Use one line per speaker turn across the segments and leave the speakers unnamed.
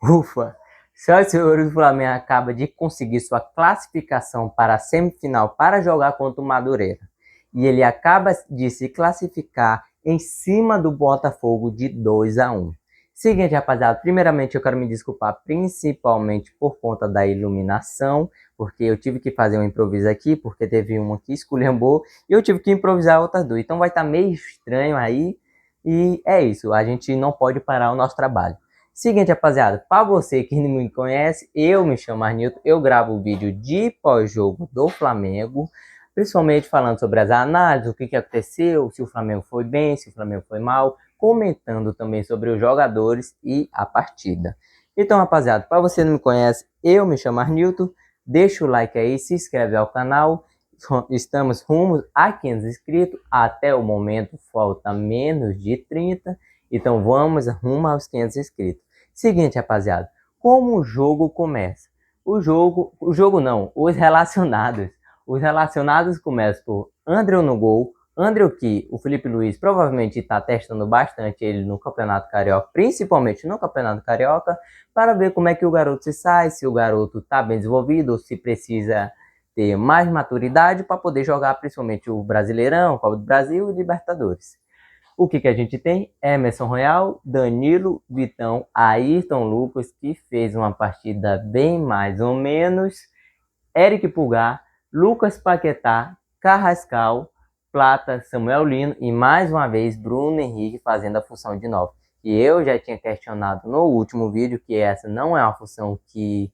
Ufa! Senhoras e senhores, o Flamengo acaba de conseguir sua classificação para a semifinal para jogar contra o Madureira. E ele acaba de se classificar em cima do Botafogo de 2-1. Seguinte, rapaziada, primeiramente eu quero me desculpar principalmente por conta da iluminação, porque eu tive que fazer um improviso aqui, porque teve uma que esculhambou e eu tive que improvisar outras duas. Então vai estar meio estranho aí e é isso, a gente não pode parar o nosso trabalho. Seguinte, rapaziada, para você que não me conhece, eu me chamo Arnilton, eu gravo vídeo de pós-jogo do Flamengo, principalmente falando sobre as análises, o que aconteceu, se o Flamengo foi bem, se o Flamengo foi mal, comentando também sobre os jogadores e a partida. Então, rapaziada, para você que não me conhece, eu me chamo Arnilton, deixa o like aí, se inscreve ao canal, estamos rumo a 500 inscritos, até o momento falta menos de 30, então vamos rumo aos 500 inscritos. Seguinte, rapaziada, como o jogo começa? O jogo não, os relacionados. Os relacionados começam por André no gol. André que o Felipe Luiz provavelmente está testando bastante ele no Campeonato Carioca, principalmente no Campeonato Carioca, para ver como é que o garoto se sai, se o garoto está bem desenvolvido, ou se precisa ter mais maturidade para poder jogar principalmente o Brasileirão, Copa do Brasil e Libertadores. O que a gente tem? Emerson Royal, Danilo, Vitão, Ayrton Lucas, que fez uma partida bem mais ou menos, Eric Pulgar, Lucas Paquetá, Carrascal, Plata, Samuel Lino e mais uma vez Bruno Henrique fazendo a função de 9. E eu já tinha questionado no último vídeo que essa não é uma função que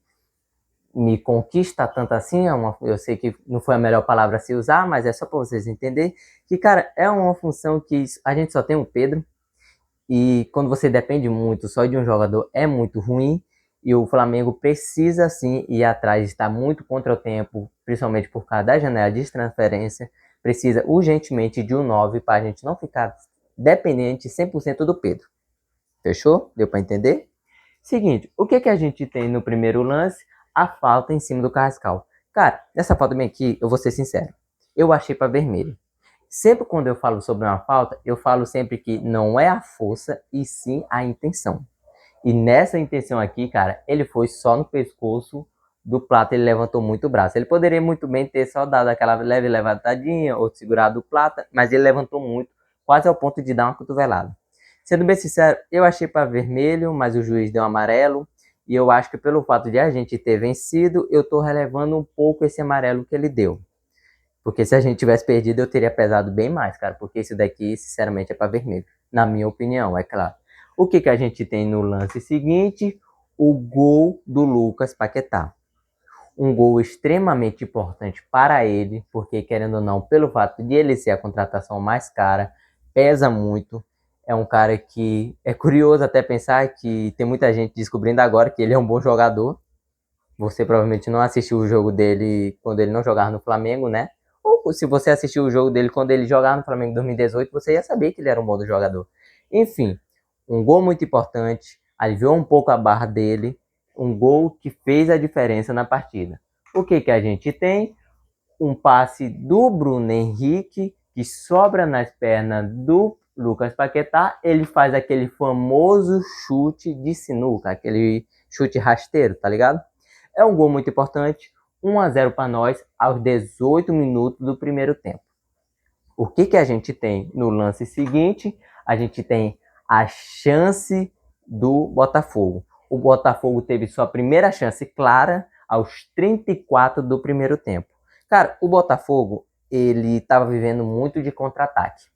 me conquista tanto assim, eu sei que não foi a melhor palavra a se usar, mas é só para vocês entenderem que, cara, é uma função que a gente só tem o Pedro, e quando você depende muito só de um jogador é muito ruim, e o Flamengo precisa sim ir atrás, está muito contra o tempo, principalmente por causa da janela de transferência, precisa urgentemente de um 9 para a gente não ficar dependente 100% do Pedro. Fechou? Deu para entender? Seguinte, o que a gente tem no primeiro lance? A falta em cima do Carrascal. Cara, nessa falta bem aqui, eu vou ser sincero, eu achei para vermelho. Sempre quando eu falo sobre uma falta, eu falo sempre que não é a força e sim a intenção. E nessa intenção aqui, cara, ele foi só no pescoço do Plata, ele levantou muito o braço. Ele poderia muito bem ter só dado aquela leve levantadinha ou segurado o Plata, mas ele levantou muito, quase ao ponto de dar uma cotovelada. Sendo bem sincero, eu achei para vermelho, mas o juiz deu amarelo. E eu acho que pelo fato de a gente ter vencido, eu tô relevando um pouco esse amarelo que ele deu. Porque se a gente tivesse perdido, eu teria pesado bem mais, cara. Porque esse daqui, sinceramente, é para vermelho. Na minha opinião, é claro. O que a gente tem no lance seguinte? O gol do Lucas Paquetá. Um gol extremamente importante para ele, porque querendo ou não, pelo fato de ele ser a contratação mais cara, pesa muito. É um cara que é curioso até pensar que tem muita gente descobrindo agora que ele é um bom jogador. Você provavelmente não assistiu o jogo dele quando ele não jogava no Flamengo, né? Ou se você assistiu o jogo dele quando ele jogava no Flamengo em 2018, você ia saber que ele era um bom jogador. Enfim, um gol muito importante, aliviou um pouco a barra dele, um gol que fez a diferença na partida. O que a gente tem? Um passe do Bruno Henrique, que sobra nas pernas do Lucas Paquetá, ele faz aquele famoso chute de sinuca, aquele chute rasteiro, tá ligado? É um gol muito importante, 1-0 para nós aos 18 minutos do primeiro tempo. O que a gente tem no lance seguinte? A gente tem a chance do Botafogo. O Botafogo teve sua primeira chance clara aos 34 do primeiro tempo. Cara, o Botafogo, ele estava vivendo muito de contra-ataque.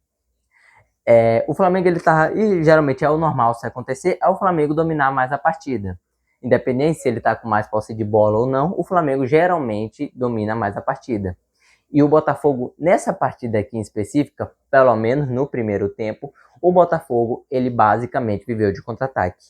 O Flamengo, ele tava, e geralmente é o normal se acontecer, é o Flamengo dominar mais a partida. Independente se ele está com mais posse de bola ou não, o Flamengo geralmente domina mais a partida. E o Botafogo, nessa partida aqui em específica, pelo menos no primeiro tempo, o Botafogo, ele basicamente viveu de contra-ataque.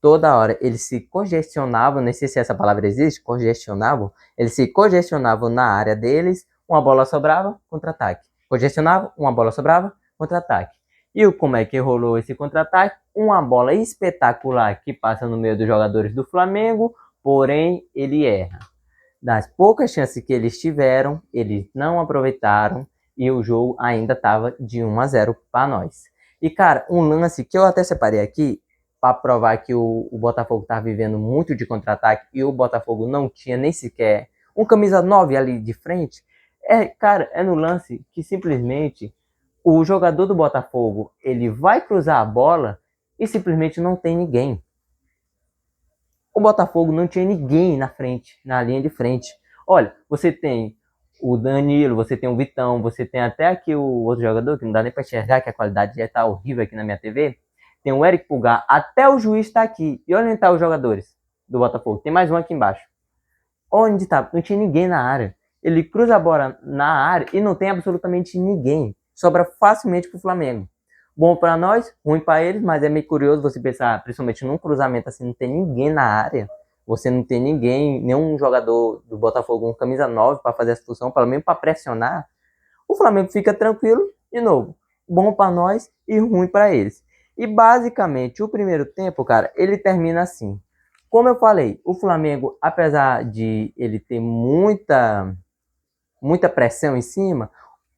Toda hora eles se congestionavam, não sei se essa palavra existe, congestionavam, eles se congestionavam na área deles, uma bola sobrava, contra-ataque. Congestionavam, uma bola sobrava, contra-ataque. E como é que rolou esse contra-ataque? Uma bola espetacular que passa no meio dos jogadores do Flamengo, porém ele erra. Das poucas chances que eles tiveram, eles não aproveitaram e o jogo ainda estava de 1-0 para nós. E cara, um lance que eu até separei aqui, para provar que o Botafogo estava vivendo muito de contra-ataque e o Botafogo não tinha nem sequer um camisa 9 ali de frente. Cara, é no lance que simplesmente o jogador do Botafogo, ele vai cruzar a bola e simplesmente não tem ninguém. O Botafogo não tinha ninguém na frente, na linha de frente. Olha, você tem o Danilo, você tem o Vitão, você tem até aqui o outro jogador, que não dá nem para enxergar, que a qualidade já tá horrível aqui na minha TV. Tem o Eric Pulgar, até o juiz está aqui. E olha onde tá os jogadores do Botafogo. Tem mais um aqui embaixo. Onde tá? Não tinha ninguém na área. Ele cruza a bola na área e não tem absolutamente ninguém. Sobra facilmente pro Flamengo. Bom para nós, ruim para eles, mas é meio curioso você pensar, principalmente num cruzamento assim, não tem ninguém na área. Você não tem ninguém, nenhum jogador do Botafogo, um camisa 9 para fazer essa função, pelo menos para pressionar. O Flamengo fica tranquilo, de novo. Bom para nós e ruim para eles. E basicamente o primeiro tempo, cara, ele termina assim. Como eu falei, o Flamengo, apesar de ele ter muita pressão em cima,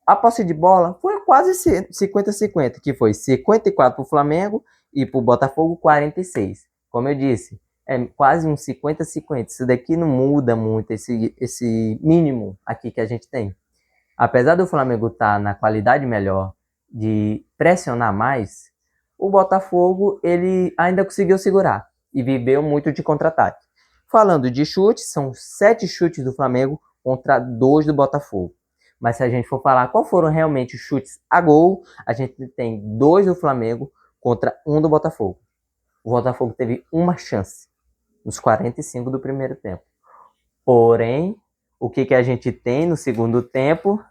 a posse de bola foi quase 50-50, que foi 54 para o Flamengo e para o Botafogo 46. Como eu disse, é quase um 50-50. Isso daqui não muda muito, esse mínimo aqui que a gente tem. Apesar do Flamengo estar na qualidade melhor de pressionar mais, o Botafogo ele ainda conseguiu segurar e viveu muito de contra-ataque. Falando de chutes, são 7 chutes do Flamengo contra 2 do Botafogo. Mas se a gente for falar qual foram realmente os chutes a gol, a gente tem 2 do Flamengo contra 1 do Botafogo. O Botafogo teve uma chance nos 45 do primeiro tempo. Porém, o que a gente tem no segundo tempo?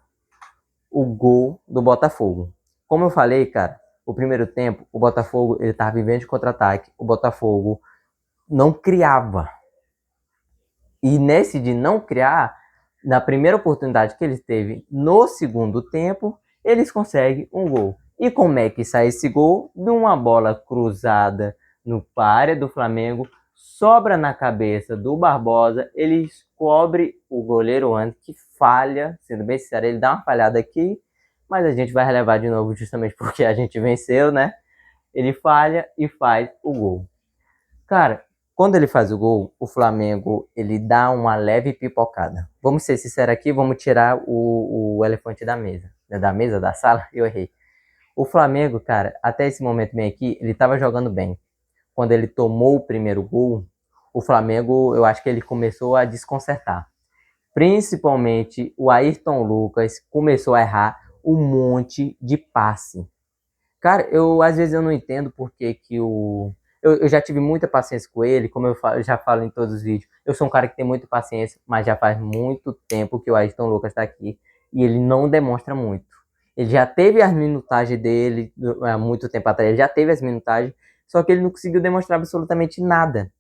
O gol do Botafogo. Como eu falei, cara, o primeiro tempo, o Botafogo ele estava vivendo de contra-ataque. O Botafogo não criava. E nesse de não criar, na primeira oportunidade que eles teve no segundo tempo, eles conseguem um gol. E como é que sai esse gol? De uma bola cruzada no área do Flamengo, sobra na cabeça do Barbosa, ele cobre o goleiro antes, que falha, sendo bem sincero, ele dá uma falhada aqui, mas a gente vai relevar de novo justamente porque a gente venceu, né? Ele falha e faz o gol. Cara, quando ele faz o gol, o Flamengo ele dá uma leve pipocada. Vamos ser sinceros aqui, vamos tirar o elefante da mesa. Da sala, eu errei. O Flamengo, cara, até esse momento bem aqui, ele tava jogando bem. Quando ele tomou o primeiro gol, o Flamengo, eu acho que ele começou a desconcertar. Principalmente o Ayrton Lucas começou a errar um monte de passe. Cara, às vezes eu não entendo porque que eu já tive muita paciência com ele, como eu já falo em todos os vídeos. Eu sou um cara que tem muita paciência, mas já faz muito tempo que o Ayrton Lucas está aqui e ele não demonstra muito. Ele já teve as minutagens dele há muito tempo atrás, ele já teve as minutagens, só que ele não conseguiu demonstrar absolutamente nada.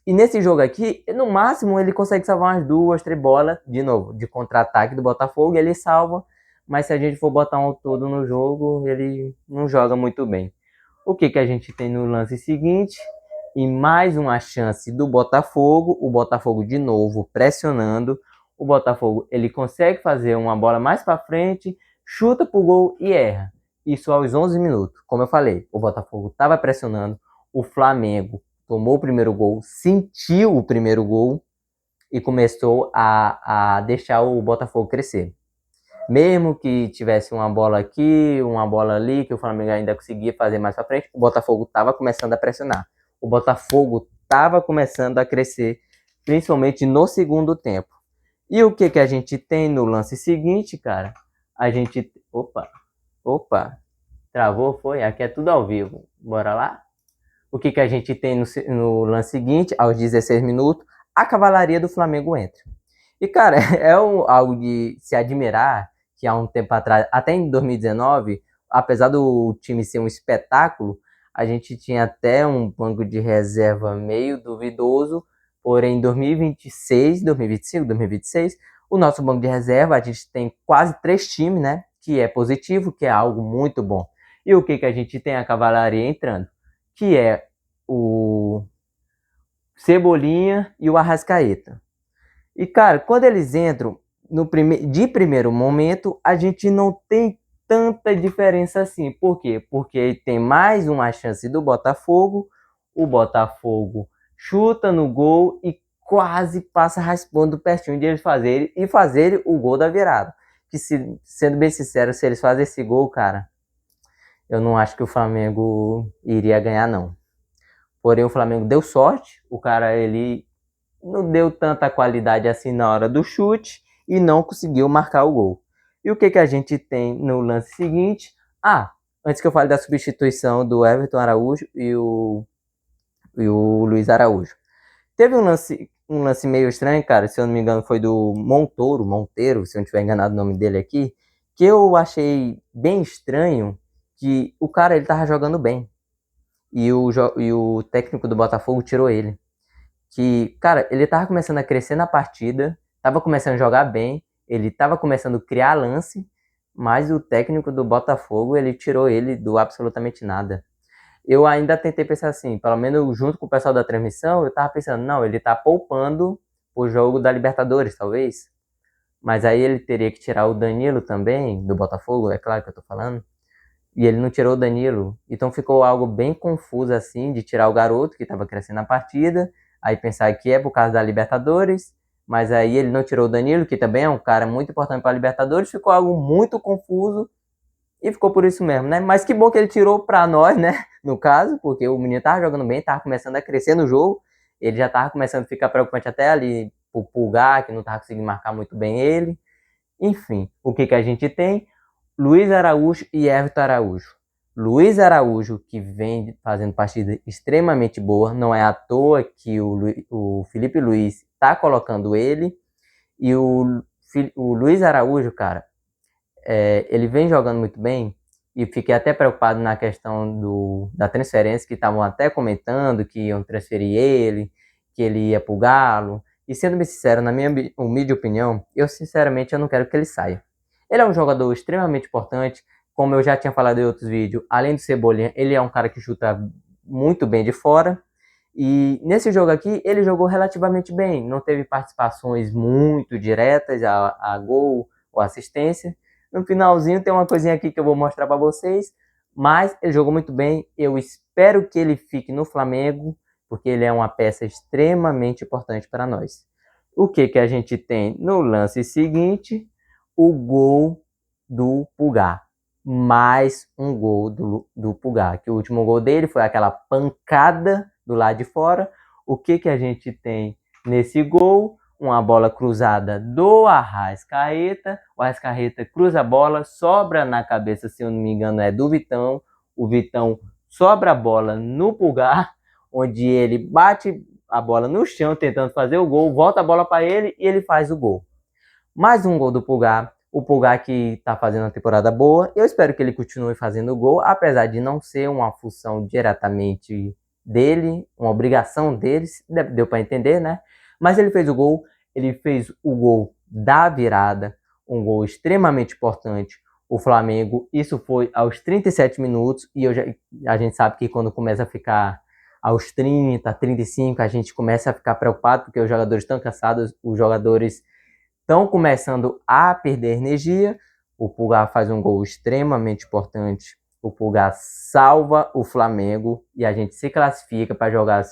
E nesse jogo aqui, no máximo, ele consegue salvar umas 2, 3 bolas, de novo, de contra-ataque do Botafogo, ele salva, mas se a gente for botar um todo no jogo, ele não joga muito bem. O que a gente tem no lance seguinte? E mais uma chance do Botafogo, o Botafogo de novo pressionando, o Botafogo ele consegue fazer uma bola mais para frente, chuta pro gol e erra. Isso aos 11 minutos. Como eu falei, o Botafogo estava pressionando, o Flamengo tomou o primeiro gol, sentiu o primeiro gol e começou a deixar o Botafogo crescer. Mesmo que tivesse uma bola aqui, uma bola ali, que o Flamengo ainda conseguia fazer mais para frente, o Botafogo estava começando a pressionar. O Botafogo estava começando a crescer, principalmente no segundo tempo. E o que a gente tem no lance seguinte, cara? A gente... Opa, travou, foi? Aqui é tudo ao vivo. Bora lá? O que a gente tem no lance seguinte, aos 16 minutos, a cavalaria do Flamengo entra. E, cara, algo de se admirar que há um tempo atrás, até em 2019, apesar do time ser um espetáculo, a gente tinha até um banco de reserva meio duvidoso, porém em 2026, 2025, 2026, o nosso banco de reserva, a gente tem quase 3 times, né? Que é positivo, que é algo muito bom. E o que a gente tem? A cavalaria entrando, que é o Cebolinha e o Arrascaeta. E, cara, quando eles entram de primeiro momento, a gente não tem tanta diferença assim. Por quê? Porque tem mais uma chance do Botafogo, o Botafogo chuta no gol e quase passa raspando pertinho de eles fazerem o gol da virada. Que, sendo bem sincero, se eles fazem esse gol, cara, eu não acho que o Flamengo iria ganhar, não. Porém, o Flamengo deu sorte, o cara, ele não deu tanta qualidade assim na hora do chute e não conseguiu marcar o gol. E o que a gente tem no lance seguinte? Antes que eu fale da substituição do Everton Araújo e o Luiz Araújo. Teve um lance meio estranho, cara, se eu não me engano foi do Monteiro, se eu não estiver enganado o nome dele aqui, que eu achei bem estranho, que o cara, ele tava jogando bem. E o técnico do Botafogo tirou ele. Que, cara, ele tava começando a crescer na partida, tava começando a jogar bem, ele tava começando a criar lance, mas o técnico do Botafogo, ele tirou ele do absolutamente nada. Eu ainda tentei pensar assim, pelo menos junto com o pessoal da transmissão, eu tava pensando, não, ele tá poupando o jogo da Libertadores, talvez. Mas aí ele teria que tirar o Danilo também, do Botafogo, é claro que eu tô falando. E ele não tirou o Danilo. Então ficou algo bem confuso assim, de tirar o garoto que tava crescendo na partida, aí pensar que é por causa da Libertadores, mas aí ele não tirou o Danilo, que também é um cara muito importante para a Libertadores, ficou algo muito confuso e ficou por isso mesmo, né? Mas que bom que ele tirou pra nós, né? No caso, porque o menino tava jogando bem, tava começando a crescer no jogo, ele já tava começando a ficar preocupante até ali pro Pulgar, que não tava conseguindo marcar muito bem ele. Enfim, o que a gente tem? Luiz Araújo e Everton Araújo. Luiz Araújo, que vem fazendo partida extremamente boa, não é à toa que o Felipe Luiz tá colocando ele, e o Luiz Araújo, cara, ele vem jogando muito bem, e fiquei até preocupado na questão da transferência, que estavam até comentando que iam transferir ele, que ele ia pro Galo. E sendo bem sincero, na minha humilde opinião, eu sinceramente eu não quero que ele saia. Ele é um jogador extremamente importante, como eu já tinha falado em outros vídeos, além do Cebolinha, ele é um cara que chuta muito bem de fora. E nesse jogo aqui, ele jogou relativamente bem, não teve participações muito diretas a gol ou assistência. No finalzinho tem uma coisinha aqui que eu vou mostrar para vocês, mas ele jogou muito bem. Eu espero que ele fique no Flamengo, porque ele é uma peça extremamente importante para nós. O que a gente tem no lance seguinte? O gol do Pulgar. Mais um gol do Pulgar, que o último gol dele foi aquela pancada do lado de fora. O que a gente tem nesse gol? Uma bola cruzada do Arrascaeta. O Arrascaeta cruza a bola, sobra na cabeça, se eu não me engano, é do Vitão. O Vitão sobra a bola no Pulgar, onde ele bate a bola no chão, tentando fazer o gol, volta a bola para ele e ele faz o gol. Mais um gol do Pulgar. O Pulgar que está fazendo uma temporada boa. Eu espero que ele continue fazendo gol, apesar de não ser uma função diretamente dele, uma obrigação deles. Deu para entender, né? Mas ele fez o gol. Ele fez o gol da virada. Um gol extremamente importante. O Flamengo, isso foi aos 37 minutos. E a gente sabe que quando começa a ficar aos 30, 35, a gente começa a ficar preocupado, porque os jogadores estão cansados, os jogadores estão começando a perder energia. O Pulgar faz um gol extremamente importante. O Pulgar salva o Flamengo e a gente se classifica para jogar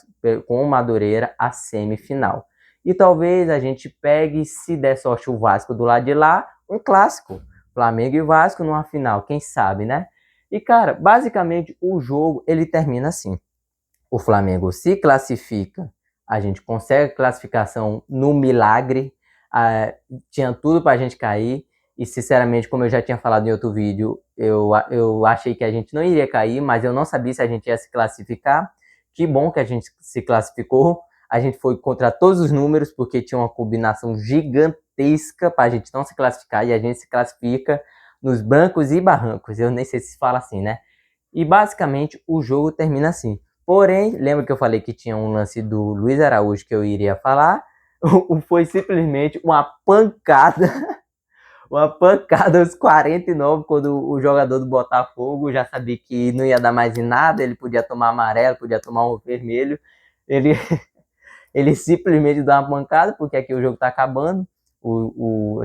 com o Madureira a semifinal. E talvez a gente pegue, se der sorte, o Vasco do lado de lá, um clássico. Flamengo e Vasco numa final, quem sabe, né? E, cara, basicamente o jogo ele termina assim. O Flamengo se classifica, a gente consegue classificação no milagre, tinha tudo para a gente cair, e sinceramente, como eu já tinha falado em outro vídeo, eu achei que a gente não iria cair, mas eu não sabia se a gente ia se classificar. Que bom que a gente se classificou, a gente foi contra todos os números, porque tinha uma combinação gigantesca para a gente não se classificar, e a gente se classifica nos bancos e barrancos, eu nem sei se fala assim, né? E basicamente o jogo termina assim. Porém, lembra que eu falei que tinha um lance do Luiz Araújo que eu iria falar? Foi simplesmente uma pancada, uma pancada aos 49, quando o jogador do Botafogo já sabia que não ia dar mais em nada, ele podia tomar amarelo, podia tomar um vermelho, ele, ele simplesmente dá uma pancada, porque aqui o jogo tá acabando,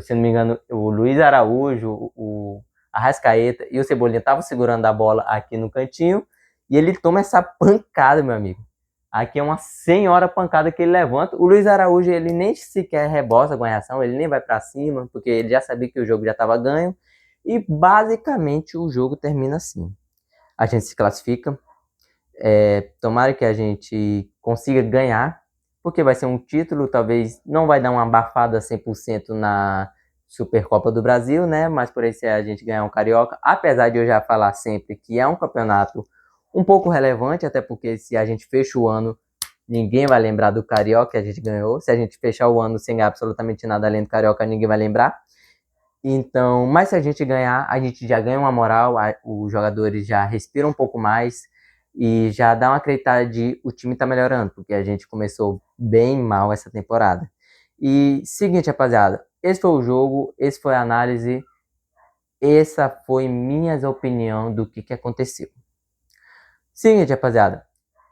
se não me engano, o Luiz Araújo, o Arrascaeta e o Cebolinha estavam segurando a bola aqui no cantinho, e ele toma essa pancada, meu amigo. Aqui é uma senhora pancada que ele levanta. O Luiz Araújo, ele nem sequer reboça com a reação, ele nem vai para cima, porque ele já sabia que o jogo já estava ganho. E basicamente o jogo termina assim. A gente se classifica. Tomara que a gente consiga ganhar, porque vai ser um título, talvez não vai dar uma abafada 100% na Supercopa do Brasil, né? Mas por isso a gente ganhar um Carioca, apesar de eu já falar sempre que é um campeonato um pouco relevante, até porque se a gente fecha o ano, ninguém vai lembrar do Carioca que a gente ganhou. Se a gente fechar o ano sem ganhar absolutamente nada além do Carioca, ninguém vai lembrar. Então, mas se a gente ganhar, a gente já ganha uma moral, os jogadores já respiram um pouco mais e já dá uma acreditada de o time tá melhorando, porque a gente começou bem mal essa temporada. E seguinte, rapaziada, esse foi o jogo, esse foi a análise, essa foi minha opinião do que aconteceu. Seguinte, rapaziada,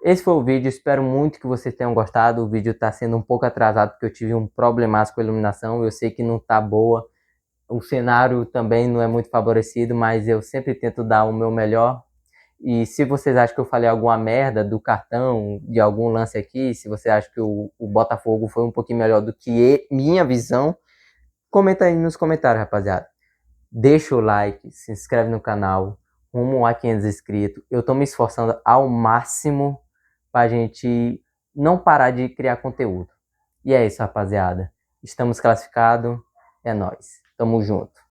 esse foi o vídeo, espero muito que vocês tenham gostado. O vídeo tá sendo um pouco atrasado porque eu tive um problemaço com a iluminação, eu sei que não tá boa. O cenário também não é muito favorecido, mas eu sempre tento dar o meu melhor. E se vocês acham que eu falei alguma merda do cartão, de algum lance aqui, se você acha que o Botafogo foi um pouquinho melhor do que minha visão, comenta aí nos comentários, rapaziada. Deixa o like, se inscreve no canal, rumo a 500 inscritos. Eu tô me esforçando ao máximo pra gente não parar de criar conteúdo. E é isso, rapaziada. Estamos classificados. É nóis. Tamo junto.